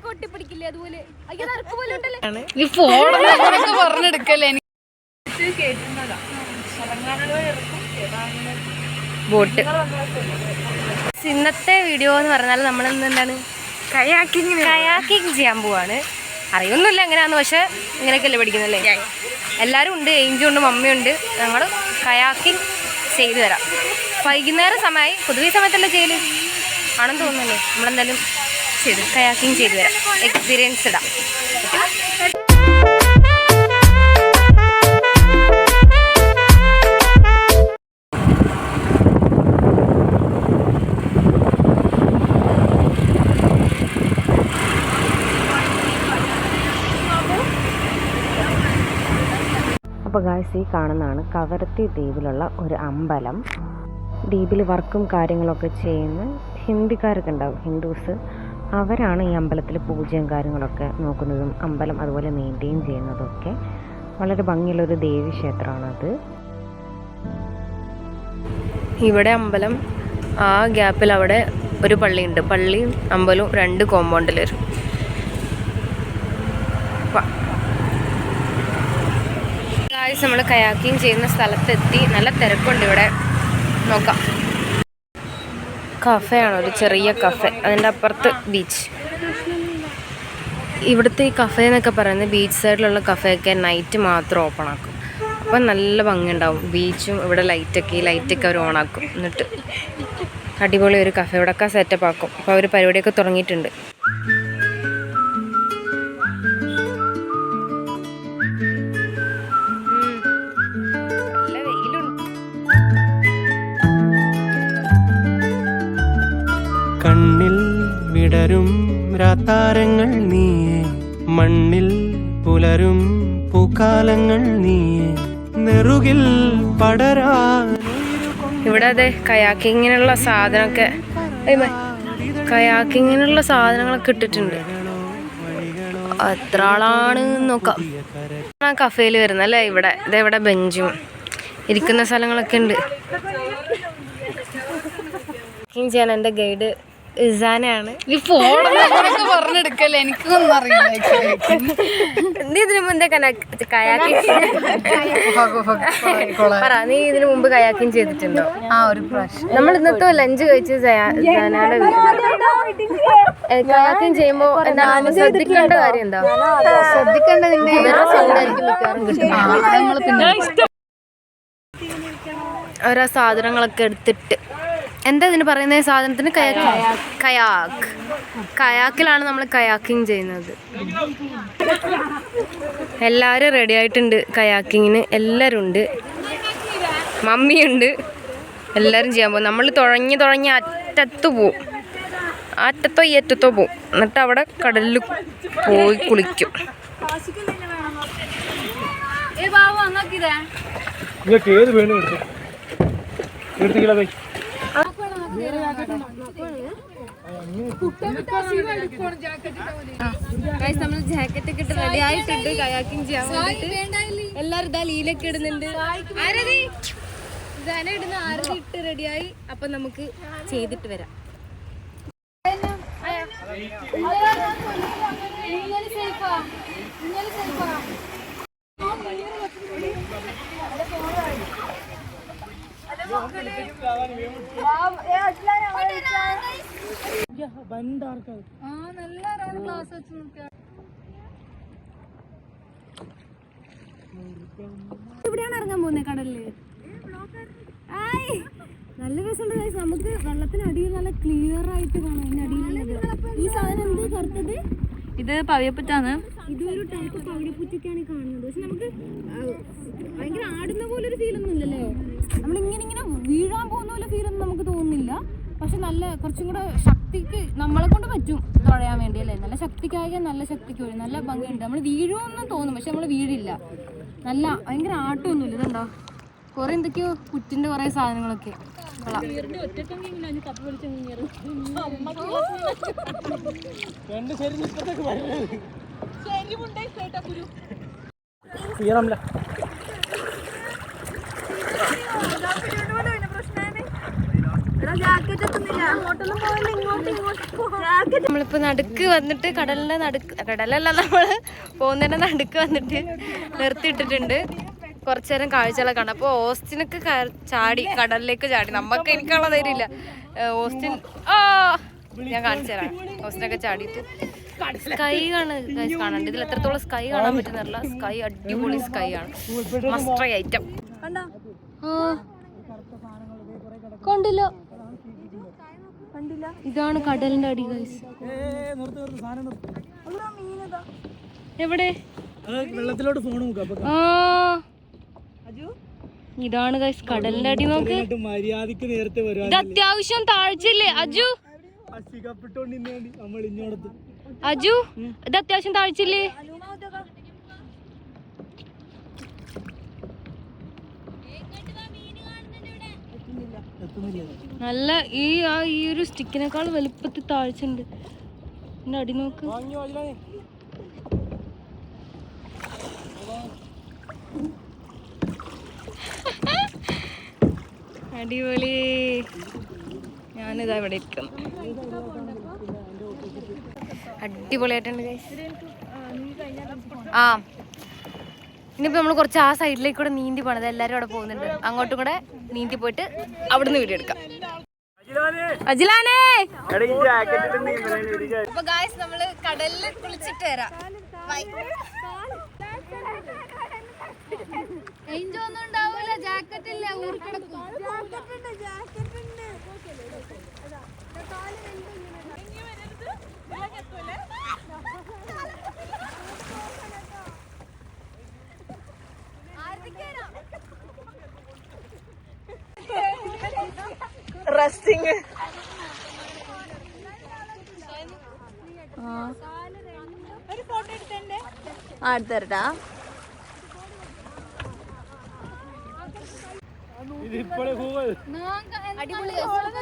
കൊട്ടിപ്പിടിക്കില്ലേ അതുപോലെ പറഞ്ഞെടുക്കല്ലേ ബോട്ട്. ഇന്നത്തെ വീഡിയോ എന്ന് പറഞ്ഞാൽ നമ്മൾ എന്താണ് കയാക്കിങ് ചെയ്യാൻ പോവാണ്. അറിയൊന്നുമില്ല എങ്ങനെയാന്ന്, പക്ഷെ ഇങ്ങനെയൊക്കെയല്ലേ പഠിക്കുന്നല്ലേ. എല്ലാവരും ഉണ്ട്, ഏഞ്ചും ഉണ്ട്, മമ്മിയുണ്ട്. ഞങ്ങൾ കയാക്കിങ് ചെയ്തു തരാം. വൈകുന്നേരം സമയമായി, പൊതുവെ സമയത്തല്ലേ ചെയ്യല് ആണെന്ന് തോന്നുന്നല്ലേ. നമ്മളെന്തായാലും കയാക്കിങ് ചെയ്തു തരാം, എക്സ്പീരിയൻസ് ഇടാം. അപ്പോൾ ഗായ്സ്, ഈ കാണുന്നതാണ് കവരത്തി ദ്വീപിലുള്ള ഒരു അമ്പലം. ദ്വീപിൽ വർക്കും കാര്യങ്ങളൊക്കെ ചെയ്യുന്ന ഹിന്ദിക്കാരൊക്കെ ഉണ്ടാവും, ഹിന്ദുസ്. അവരാണ് ഈ അമ്പലത്തിൽ പൂജയും കാര്യങ്ങളൊക്കെ നോക്കുന്നതും അമ്പലം അതുപോലെ മെയിൻറ്റെയിൻ ചെയ്യുന്നതൊക്കെ. വളരെ ഭംഗിയുള്ളൊരു ദേവീക്ഷേത്രമാണത്. ഇവിടെ അമ്പലം, ആ ഗ്യാപ്പിൽ അവിടെ ഒരു പള്ളിയുണ്ട്. പള്ളിയും അമ്പലവും 2 കോമ്പൗണ്ടിൽ വരും. നമ്മൾ കയാക്കിങ് ചെയ്യുന്ന സ്ഥലത്തെത്തി. നല്ല തിരക്കുണ്ട് ഇവിടെ, നോക്കാം. കഫേയാണ്, ഒരു ചെറിയ കഫേ. അതിൻ്റെ അപ്പുറത്ത് ബീച്ച്. ഇവിടുത്തെ ഈ കഫേ എന്നൊക്കെ പറയുന്നത് ബീച്ച് സൈഡിലുള്ള കഫേയൊക്കെ നൈറ്റ് മാത്രം ഓപ്പൺ ആക്കും. അപ്പം നല്ല ഭംഗിയുണ്ടാവും ബീച്ചും. ഇവിടെ ലൈറ്റൊക്കെ അവർ ഓണാക്കും. എന്നിട്ട് അടിപൊളി ഒരു കഫേ ഇവിടെയൊക്കെ സെറ്റപ്പ് ആക്കും. അപ്പോൾ അവർ പരിപാടിയൊക്കെ തുടങ്ങിയിട്ടുണ്ട്. കണ്ണിൽ വിടരും രാത്താരങ്ങൾ നീയേ, മണ്ണിൽ പുലരും പൂക്കാലങ്ങൾ നീയേ, നെറുകിൽ പടരാ. ഇവിടെ അതെ കയാക്കിങ്ങിനുള്ള സാധനങ്ങളൊക്കെ ഇട്ടിട്ടുണ്ട്. എത്ര ആളാണ് നോക്കാം. ആ കഫേയിൽ വരുന്നത് അല്ലേ. ഇവിടെ ബെഞ്ചും ഇരിക്കുന്ന സ്ഥലങ്ങളൊക്കെ ഉണ്ട്. ചെയ്യാൻ എൻ്റെ ഗൈഡ് ഇസാനയാണ്. പറഞ്ഞെടുക്കല്ലേ, എനിക്കൊന്നും അറിയില്ല. നീ ഇതിനു മുമ്പേ നീ ഇതിനു മുമ്പ് കയാക്കിങ് ചെയ്തിട്ടുണ്ടോ? ഒരു പ്രാവശ്യം നമ്മൾ ഇന്നത്തെ ലഞ്ച് കഴിച്ച് ഇസാനയുടെ കയാക്കിങ് ചെയ്യുമ്പോ എന്താണ് ശ്രദ്ധിക്കേണ്ട കാര്യം? എന്താ ശ്രദ്ധിക്കേണ്ടതിന്റെ ഓരോ സാധനങ്ങളൊക്കെ എടുത്തിട്ട്. എന്താ ഇതിന് പറയുന്നത് സാധനത്തിന്? കയാക്കിലാണ് നമ്മൾ കയാക്കിങ് ചെയ്യുന്നത്. എല്ലാവരും റെഡി ആയിട്ടുണ്ട് കയാക്കിങ്ങിന്. എല്ലാവരും ഉണ്ട്, മമ്മിയുണ്ട്. എല്ലാവരും ചെയ്യാൻ പോകും. നമ്മൾ തുഴഞ്ഞ് അറ്റത്തോ ഈ അറ്റത്തോ പോവും. എന്നിട്ട് അവിടെ കടലിൽ പോയി കുളിക്കും. നമ്മൾ ജാക്കറ്റ് ഒക്കെ ഇട്ട് റെഡി ആയിട്ടുണ്ട് കയാക്കിങ് ചെയ്യാൻ വേണ്ടിട്ട്. എല്ലാവരും ഇതാ ലീലൊക്കെ ഇടുന്നുണ്ട്. ആരതി ഇട്ട് റെഡിയായി. അപ്പൊ നമുക്ക് ചെയ്തിട്ട് വരാം. ഇവിടെയാണ് ഇറങ്ങാൻ പോകുന്നത് കടലില്. നല്ല രസമുണ്ട്. നമുക്ക് വെള്ളത്തിനടിയിൽ നല്ല ക്ലിയർ ആയിട്ട് കാണാം. ഇതിനടിയിലുള്ളത് ഈ സാധനം എന്ത് കറുത്തത്? ഇത് പവിയപ്പറ്റാണ്. ഇതൊരു ടൈപ്പ് പവിഴപ്പൂച്ചൊക്കെയാണ് കാണുന്നത്. പക്ഷെ നമുക്ക് ഭയങ്കര ആടുന്ന പോലെ ഒരു ഫീലൊന്നും ഇല്ലല്ലേ. നമ്മളിങ്ങനെ വീഴാൻ പോകുന്ന പോലെ ഫീലൊന്നും നമുക്ക് തോന്നുന്നില്ല. പക്ഷെ നല്ല കുറച്ചും കൂടെ ശക്തിക്ക് നമ്മളെ കൊണ്ട് പറ്റും തുഴയാൻ വേണ്ടി അല്ലേ. നല്ല ശക്തിക്കായാൽ നല്ല ശക്തിക്ക് വരും. നല്ല ഭംഗിയുണ്ട്. നമ്മൾ വീഴുമെന്ന് തോന്നും, പക്ഷെ നമ്മൾ വീഴില്ല. നല്ല ഭയങ്കര ആട്ടമൊന്നുമില്ല. ഇതുണ്ടോ കുറെ എന്തൊക്കെയോ പുറ്റിന്റെ കുറെ സാധനങ്ങളൊക്കെ. ജാക്കറ്റ് നമ്മളിപ്പോ നടുക്ക് വന്നിട്ട് കടലിന്റെ കടലല്ല നമ്മള് പോകുന്നതിന്റെ നടുക്ക് വന്നിട്ട് നിർത്തിയിട്ടിട്ടുണ്ട്. കുറച്ചു നേരം കാഴ്ചകളെ കാണാം. അപ്പൊ ഓസ്റ്റിനൊക്കെ ചാടി കടലിലേക്ക് ചാടി. നമുക്ക് എനിക്കുള്ള ധൈര്യമില്ല. ഓസ്റ്റിൻ ഞാൻ കാണിച്ചു തരാം. ഓസ്റ്റിനൊക്കെ ചാടിയിട്ട് സ്കൈ കാണാണ്ട്. ഇതിൽ എത്രത്തോളം സ്കൈ കാണാൻ പറ്റുന്നില്ല. സ്കൈ അടിപൊളി സ്കൈ ആണ്. മസ്റ്റർ ഐറ്റം കണ്ടില്ല. ഇതാണ് കടലിന്റെ അടി ഗൈസ്. എവിടെ ഇതാണ് ഗൈസ് കടലിന്റെ അടി. നോക്ക്, ഇത് അത്യാവശ്യം താഴ്ചയില്ലേ അജു? അജു ഇത് അത്യാവശ്യം താഴ്ചയില്ലേ? നല്ല ഈ ഒരു സ്റ്റിക്കിനേക്കാൾ വലുപ്പത്തിൽ താഴ്ചയുണ്ട്. എന്റെ അടി നോക്ക്. അടിപൊളി. ഞാനിതാ ഇവിടെ ഇരിക്കുന്നു. അടിപൊളിയായിട്ടുണ്ട് ആ. ഇനിയിപ്പോ നമ്മൾ കുറച്ച് ആ സൈഡിലേക്ക് കൂടെ നീന്തി പോണത്. എല്ലാരും അവിടെ പോകുന്നുണ്ട്. അങ്ങോട്ടും കൂടെ നീന്തി പോയിട്ട് അവിടുന്ന് വീഡിയോ എടുക്കാം. അജിലാനേ, അപ്പൊ ഗായ്സ് നമ്മള് കടലിൽ കുളിച്ചിട്ട് വരാം. ഒന്നും ഉണ്ടാവൂല. ജാക്കറ്റ് ഇല്ല, ഊർക്കിടക്കും. റെസ്റ്റിംഗ് അടുത്തരട്ടാ. അടിപൊളി.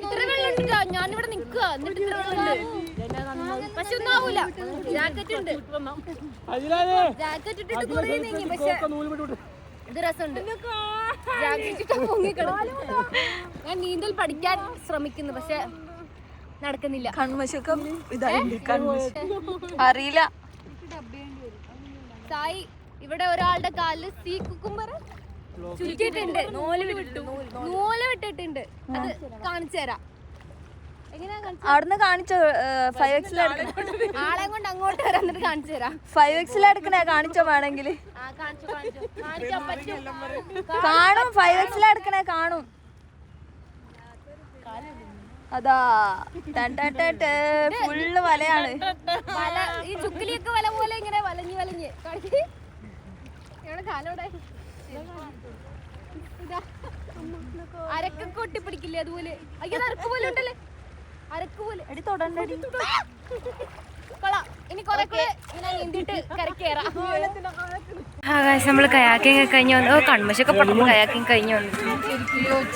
ഇത്ര വെള്ളം ഞാനിവിടെ നിക്കുക. എന്നിട്ട് ഇത്ര വെള്ളം പക്ഷെ ഒന്നും ആവൂല. ജാക്കറ്റ് ഉണ്ട്. ജാക്കറ്റ് ഇട്ടിട്ട് കുറേ നീങ്ങി. പക്ഷെ ഇത് രസമുണ്ട്. ജാക്കറ്റ് പൊങ്ങിക്കിടക്കും. ഞാൻ നീന്തൽ പഠിക്കാൻ ശ്രമിക്കുന്നു, പക്ഷെ നടക്കുന്നില്ല. കൺമശക്കം അറിയില്ല. സായി ഇവിടെ ഒരാളുടെ കാലില് സീ കുക്കുംബർ ചുറ്റിട്ടുണ്ട്. നൂല് വിട്ടിട്ടുണ്ട്. അത് കാണിച്ചു തരാം. അവിടുന്ന് കാണിച്ചോ? 5X ആളെ കൊണ്ട് അങ്ങോട്ട് വരാൻ എന്നിട്ട് കാണിച്ചു തരാം. 5X എടുക്കണേ കാണിച്ചോ വേണമെങ്കിൽ കാണും. 5X എടുക്കണേ കാണും. അതാ ഫുള്ള് വലയാണ്. ഈ ചുക്കിലിയൊക്കെ വല പോലെ ഇങ്ങനെ വലഞ്ഞ് കാലോടെ അരക്കൊക്കെ ഒട്ടിപ്പിടിക്കില്ലേ അതുപോലെ. അയ്യോ അരക്ക് പോലെ ഉണ്ടല്ലേ. അരക്ക് പോലെ എടി തൊടണ്ടടി. ഇനി കുറെ കൂടെ ഇങ്ങനെ നീന്തിട്ട് കരക്കേറാം. നമ്മള് കയാക്കിങ് കഴിഞ്ഞ് വന്നു. കൺമശൊക്കെ പെട്ടെന്ന് കയാക്കിങ് കഴിഞ്ഞ് വന്നു.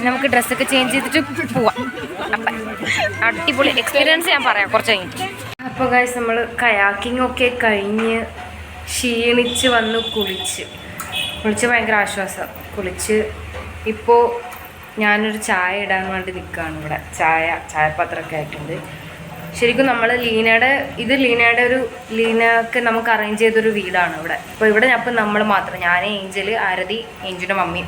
നമുക്ക് ഡ്രസ്സൊക്കെ ചേഞ്ച് ചെയ്തിട്ട് പോവാം. അപ്പം അടിപൊളി എക്സ്പീരിയൻസ് ഞാൻ പറയാം കുറച്ച് കഴിഞ്ഞിട്ട്. അപ്പോൾ ഗൈസ് നമ്മൾ കയാക്കിങ് ഒക്കെ കഴിഞ്ഞ് ക്ഷീണിച്ച് വന്ന് കുളിച്ച് ഭയങ്കര ആശ്വാസം. കുളിച്ച് ഇപ്പോൾ ഞാനൊരു ചായ ഇടാൻ വേണ്ടി നിൽക്കുകയാണ്. ഇവിടെ ചായപാത്രമൊക്കെ ആയിട്ടുണ്ട്. ശരിക്കും നമ്മൾ ലീനയൊക്കെ നമുക്ക് അറേഞ്ച് ചെയ്തൊരു വീടാണ് ഇവിടെ. അപ്പോൾ ഇവിടെ അപ്പം നമ്മൾ മാത്രം, ഞാൻ ഏഞ്ചൽ, ആരതി, ഏഞ്ചിൻ്റെ മമ്മിയും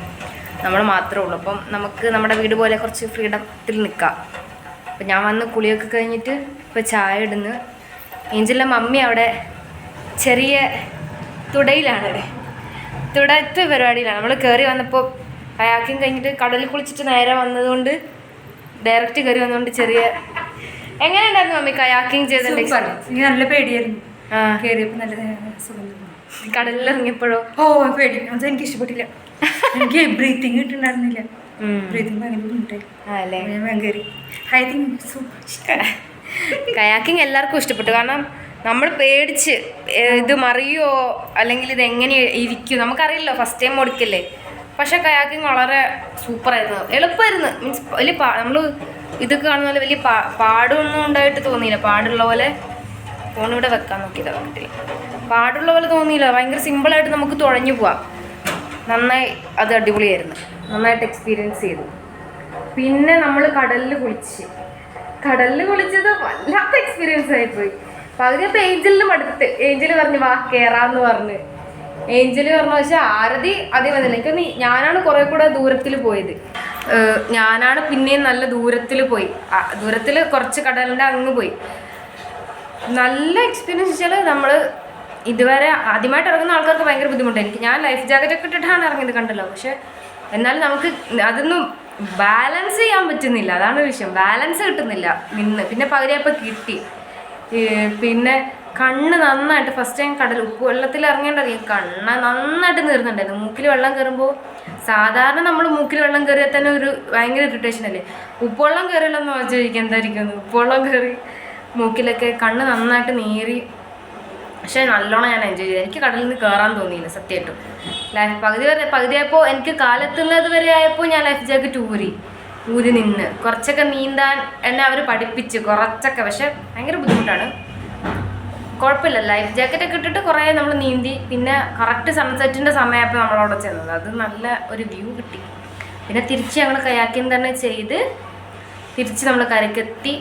നമ്മൾ മാത്രമേ ഉള്ളൂ. അപ്പം നമുക്ക് നമ്മുടെ വീട് പോലെ കുറച്ച് ഫ്രീഡത്തിൽ നിൽക്കാം. അപ്പം ഞാൻ വന്ന് കുളിയൊക്കെ കഴിഞ്ഞിട്ട് ഇപ്പോൾ ചായ ഇടുന്നു. ഏഞ്ചലിൻ്റെ മമ്മി അവിടെ ചെറിയ തുടയത്തെ പരിപാടിയിലാണ്. നമ്മൾ കയറി വന്നപ്പോൾ കയാക്കിങ് കഴിഞ്ഞിട്ട് കടലിൽ കുളിച്ചിട്ട് നേരെ വന്നതുകൊണ്ട് ഡയറക്റ്റ് കയറി വന്നതുകൊണ്ട് ചെറിയ എങ്ങനെ ഉണ്ടായിരുന്നു മമ്മി കയാക്കിങ് ചെയ്തിട്ട്? നല്ല പേടിയായിരുന്നു. കടലിൽ ഇറങ്ങിയപ്പോഴോ? പേടി. അത് എനിക്ക് ഇഷ്ടപ്പെട്ടില്ല. എനിക്ക് ബ്രീത്തിങ് കിട്ടുന്നുണ്ടായിരുന്നില്ല. കയാക്കിങ് എല്ലാവർക്കും ഇഷ്ടപ്പെട്ടു. കാരണം നമ്മൾ പേടിച്ച് ഇത് മറിയോ അല്ലെങ്കിൽ ഇത് എങ്ങനെ ഇരിക്കും നമുക്കറിയില്ലോ. First time ഓടിക്കല്ലേ. പക്ഷെ കയാക്കിങ് വളരെ സൂപ്പറായിരുന്നു. എളുപ്പമായിരുന്നു. മീൻസ് വലിയ നമ്മൾ ഇതൊക്കെ കാണുന്ന പോലെ വലിയ പാടൊന്നും ഉണ്ടായിട്ട് തോന്നിയില്ല. പാടുള്ള പോലെ ഫോണിവിടെ വെക്കാൻ നോക്കിയതാണ് കിട്ടില്ല. പാടുള്ള പോലെ തോന്നിയില്ല. ഭയങ്കര സിമ്പിളായിട്ട് നമുക്ക് തുഴഞ്ഞു പോവാം. നന്നായി. അത് അടിപൊളിയായിരുന്നു. നന്നായിട്ട് എക്സ്പീരിയൻസ് ചെയ്തു. പിന്നെ നമ്മൾ കടലിൽ കുളിച്ച് കടലിൽ കുളിച്ചത് വല്ലാത്ത എക്സ്പീരിയൻസ് ആയിപ്പോയി. പകുതിയപ്പോൾ ഏഞ്ചലിനും അടുത്ത് ഏഞ്ചൽ പറഞ്ഞു വാ കേറാന്ന് പറഞ്ഞ്. ഏഞ്ചൽ പറഞ്ഞു പക്ഷെ ആരതി അതേ വന്നില്ല. എനിക്ക് ഞാനാണ് കുറെ കൂടെ ദൂരത്തിൽ പോയത്. ഞാനാണ് പിന്നെയും നല്ല ദൂരത്തിൽ പോയി. ദൂരത്തിൽ കുറച്ച് കടലിൻ്റെ അങ്ങ് പോയി. നല്ല എക്സ്പീരിയൻസ് വെച്ചാൽ നമ്മൾ ഇതുവരെ ആദ്യമായിട്ട് ഇറങ്ങുന്ന ആൾക്കാർക്ക് ഭയങ്കര ബുദ്ധിമുട്ടാണ്. ഞാൻ ലൈഫ് ജാക്കറ്റൊക്കെ ഇട്ടിട്ടാണ് ഇറങ്ങിയത് കണ്ടല്ലോ. പക്ഷെ എന്നാലും നമുക്ക് അതൊന്നും ബാലൻസ് ചെയ്യാൻ പറ്റുന്നില്ല. അതാണ് വിഷയം. ബാലൻസ് കിട്ടുന്നില്ല നിന്ന്. പിന്നെ പകുതിയപ്പോൾ കിട്ടി. പിന്നെ കണ്ണ് നന്നായിട്ട് ഫസ്റ്റ് ടൈം ഉപ്പ് വെള്ളത്തിൽ ഇറങ്ങേണ്ടത് കണ്ണ് നന്നായിട്ട് നീർന്നുണ്ടായിരുന്നു. മൂക്കിൽ വെള്ളം കയറുമ്പോൾ സാധാരണ നമ്മൾ മൂക്കിൽ വെള്ളം കയറിയാൽ തന്നെ ഒരു ഭയങ്കര ഇറിറ്റേഷൻ അല്ലേ. ഉപ്പുവെള്ളം കയറില്ലെന്ന് ചോദിക്കാൻ എന്തായിരിക്കും. ഉപ്പുവെള്ളം കയറി മൂക്കിലൊക്കെ കണ്ണ് നന്നായിട്ട് നീറി. പക്ഷേ നല്ലോണം ഞാൻ എൻജോയ് ചെയ്തു. എനിക്ക് കടലിൽ നിന്ന് കയറാൻ തോന്നിയില്ല സത്യമായിട്ടും. പകുതിയായപ്പോൾ എനിക്ക് കാലെത്തുന്നത് വരെ ആയപ്പോൾ ഞാൻ ലൈഫ് ജാക്കറ്റ് ഊരി നിന്ന് കുറച്ചൊക്കെ നീന്താൻ എന്നെ അവർ പഠിപ്പിച്ച് കുറച്ചൊക്കെ. പക്ഷെ ഭയങ്കര ബുദ്ധിമുട്ടാണ്. കുഴപ്പമില്ല. ലൈഫ് ജാക്കറ്റൊക്കെ ഇട്ടിട്ട് കുറേ നമ്മൾ നീന്തി. പിന്നെ കറക്റ്റ് സൺസെറ്റിൻ്റെ സമയമായപ്പോൾ നമ്മളവിടെ ചെന്നത്. അത് നല്ല ഒരു വ്യൂ കിട്ടി. പിന്നെ തിരിച്ച് ഞങ്ങൾ കയാക്കിങ് തന്നെ ചെയ്ത് തിരിച്ച് നമ്മൾ കരക്കെത്തി.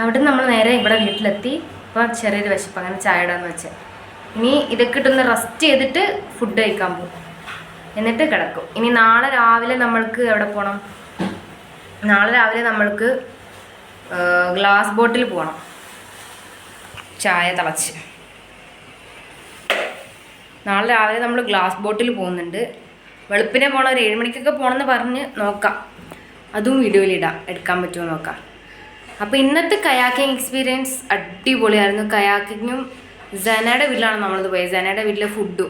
അവിടെ നമ്മൾ നേരെ ഇവിടെ വീട്ടിലെത്തി. ഇപ്പോൾ ചെറിയൊരു വിശപ്പ്, അങ്ങനെ ചായ ഇടാന്ന് വെച്ചാൽ. ഇനി ഇതൊക്കെ ഇട്ടൊന്ന് റെസ്റ്റ് ചെയ്തിട്ട് ഫുഡ് കഴിക്കാൻ പോകും. എന്നിട്ട് കിടക്കും. ഇനി നാളെ രാവിലെ നമ്മൾക്ക് എവിടെ പോകണം? നാളെ രാവിലെ നമ്മൾക്ക് ഗ്ലാസ് ബോട്ടിൽ പോകണം. ചായ തിളച്ച് നാളെ രാവിലെ നമ്മൾ ഗ്ലാസ് ബോട്ടിൽ പോകുന്നുണ്ട്. വെളുപ്പിനെ പോകണം. ഒരു 7 മണിക്കൊക്കെ പോകണമെന്ന് പറഞ്ഞ് നോക്കാം. അതും വീഡിയോയിലിടാം, എടുക്കാൻ പറ്റുമോ നോക്കാം. അപ്പോൾ ഇന്നത്തെ കയാക്കിങ് എക്സ്പീരിയൻസ് അടിപൊളിയായിരുന്നു. കയാക്കിങ്ങും സനയുടെ വീട്ടിലാണ് നമ്മളത് പോയത്. സനയുടെ വീട്ടിലെ ഫുഡും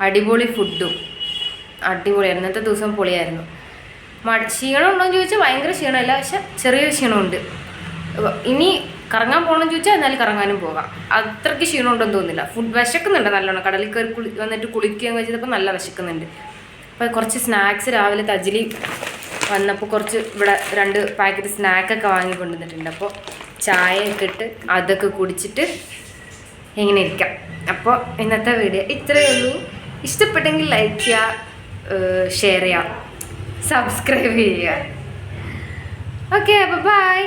അടിപൊളിയായിരുന്നു. ഇന്നത്തെ ദിവസം പൊളിയായിരുന്നു. ക്ഷീണം ഉണ്ടോ എന്ന് ചോദിച്ചാൽ ഭയങ്കര ക്ഷീണമില്ല, പക്ഷെ ചെറിയൊരു ക്ഷീണമുണ്ട്. ഇനി കറങ്ങാൻ പോകണമെന്ന് ചോദിച്ചാൽ എന്നാലും കറങ്ങാനും പോകാം. അത്രയ്ക്ക് ക്ഷീണം ഉണ്ടെന്ന് തോന്നുന്നില്ല. വിശക്കുന്നുണ്ട് നല്ലോണം. കടലിൽ കയറി വന്നിട്ട് കുളിക്കുകയും ചെയ്തപ്പോൾ നല്ല വിശക്കുന്നുണ്ട്. അപ്പോൾ കുറച്ച് സ്നാക്സ് രാവിലെ തജിലി വന്നപ്പോൾ കുറച്ച് ഇവിടെ 2 പാക്കറ്റ് സ്നാക്കൊക്കെ വാങ്ങി കൊണ്ടുവന്നിട്ടുണ്ട്. അപ്പോൾ ചായയൊക്കെ ഇട്ട് അതൊക്കെ കുടിച്ചിട്ട് ഇങ്ങനെ ഇരിക്കാം. അപ്പോൾ ഇന്നത്തെ വീഡിയോ ഇത്രയേ ഉള്ളൂ. ഇഷ്ടപ്പെട്ടെങ്കിൽ ലൈക്ക് ചെയ്യുക, ഷെയർ ചെയ്യുക, സബ്സ്ക്രൈബ് ചെയ്യുക. ഓക്കെ, അപ്പോൾ ബൈ.